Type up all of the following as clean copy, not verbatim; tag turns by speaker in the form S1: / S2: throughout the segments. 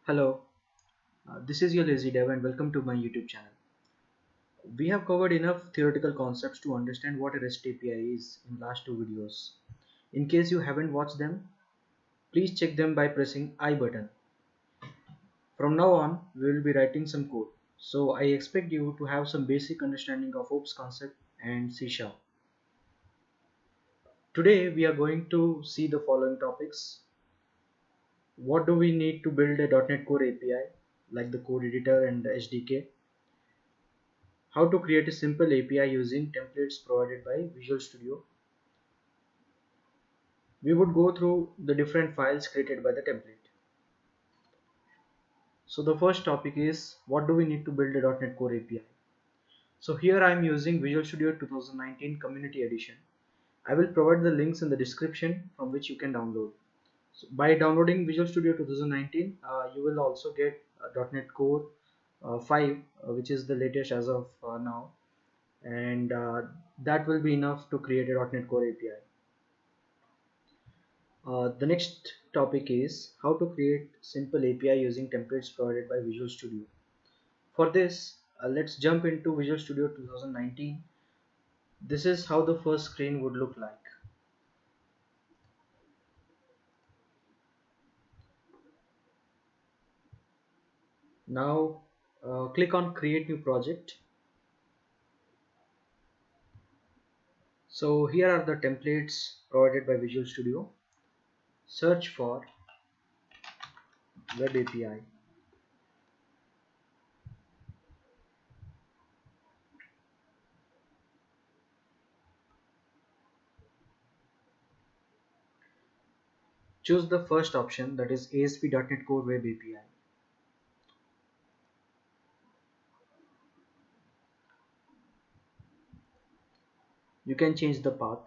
S1: Hello, this is your Lazy Dev and welcome to my YouTube channel. We have covered enough theoretical concepts to understand what a REST API is in last two videos. In case you haven't watched them, please check them by pressing I button. From now on, we will be writing some code. So I expect you to have some basic understanding of OOPS concept and C#. Today we are going to see the following topics. What do we need to build a .NET Core API like the code editor and the SDK? How to create a simple API using templates provided by Visual Studio. We would go through the different files created by the template. So the first topic is what do we need to build a .NET Core API. So here I am using Visual Studio 2019 Community Edition. I will provide the links in the description from which you can download. So by downloading Visual Studio 2019, you will also get .NET Core 5, which is the latest as of now, and that will be enough to create a .NET Core API. The next topic is how to create simple API using templates provided by Visual Studio. For this, let's jump into Visual Studio 2019. This is how the first screen would look like. Now click on create new project. So here are the templates provided by Visual Studio. Search for web API. Choose the first option, that is ASP.NET Core Web API. You can change the path.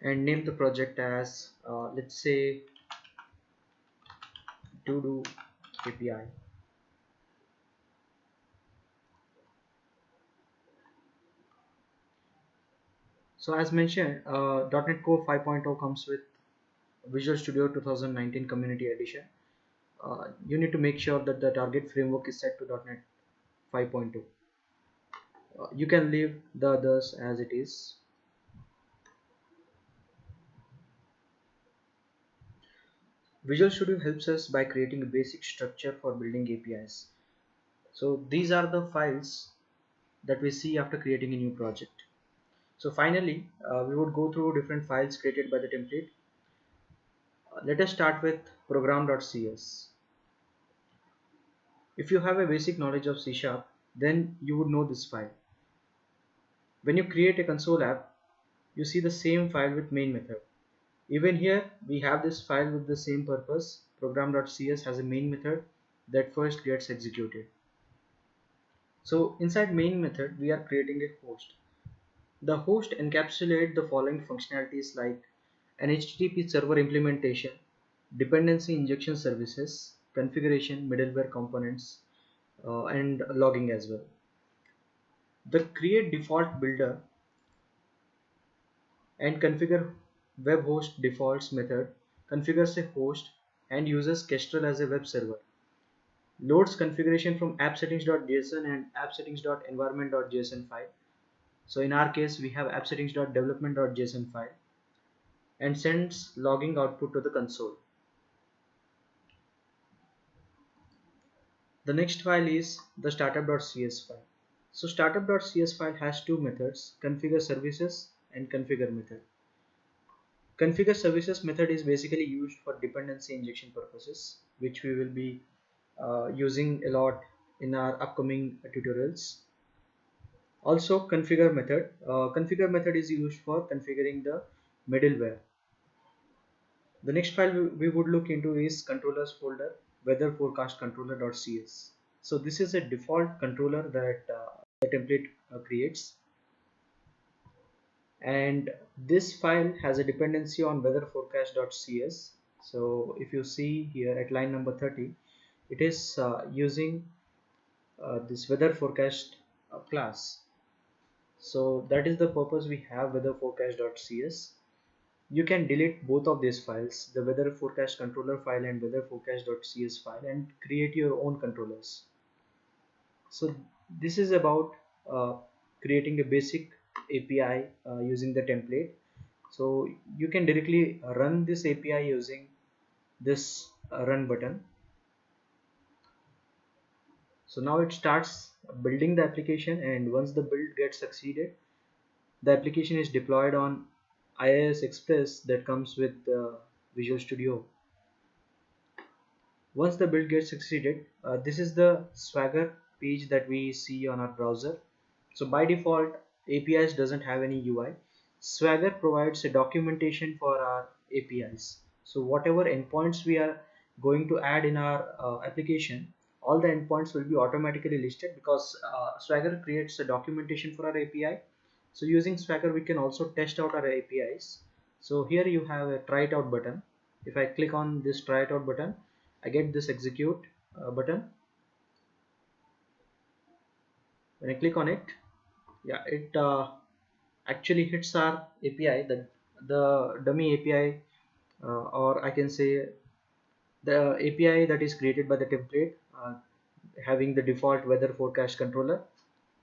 S1: And name the project as let's say to do API. So as mentioned, .NET Core 5.0 comes with Visual Studio 2019 Community Edition. You need to make sure that the target framework is set to .NET 5.2. You can leave the others as it is. Visual Studio helps us by creating a basic structure for building APIs. So these are the files that we see after creating a new project. So finally, we would go through different files created by the template. Let us start with program.cs. If you have a basic knowledge of C#, then you would know this file. When you create a console app, you see the same file with main method. Even here, we have this file with the same purpose. Program.cs has a main method that first gets executed. So inside main method, we are creating a host. The host encapsulates the following functionalities like an HTTP server implementation, dependency injection services, configuration, middleware components, and logging as well. The create default builder and configure web host defaults method configures a host and uses Kestrel as a web server. Loads configuration from appsettings.json and appsettings.environment.json file. So in our case, we have appsettings.development.json file and sends logging output to the console. The next file is the startup.cs file. So startup.cs file has two methods, configure services and configure method. Configure services method is basically used for dependency injection purposes, which we will be using a lot in our upcoming tutorials. Also configure method is used for configuring the middleware. The next file we would look into is controllers folder, weather forecast controller.cs. So this is a default controller that the template creates, and this file has a dependency on weather forecast.cs. So if you see here at line number 30, it is using this weather forecast class. So that is the purpose we have weather forecast.cs. You can delete both of these files, the weather forecast controller file and weather forecast.cs file, and create your own controllers. So this is about creating a basic API using the template. So you can directly run this API using this run button. So now it starts building the application, and once the build gets succeeded, the application is deployed on IIS Express that comes with Visual Studio. Once the build gets succeeded, this is the Swagger page that we see on our browser. So by default, APIs doesn't have any UI. Swagger provides a documentation for our APIs. So whatever endpoints we are going to add in our application, all the endpoints will be automatically listed because Swagger creates a documentation for our API. So using Swagger, we can also test out our APIs. So here you have a try it out button. If I click on this try it out button, I get this execute button. When I click on it, yeah, it actually hits our API, the dummy API, or I can say the API that is created by the template, having the default weather forecast controller.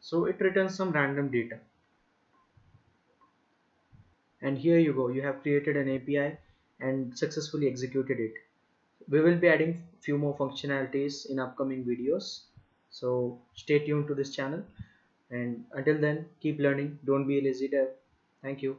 S1: So it returns some random data, and here you go, you have created an API and successfully executed it. We will be adding few more functionalities in upcoming videos, so stay tuned to this channel, and until then, keep learning, don't be a lazy dev. Thank you.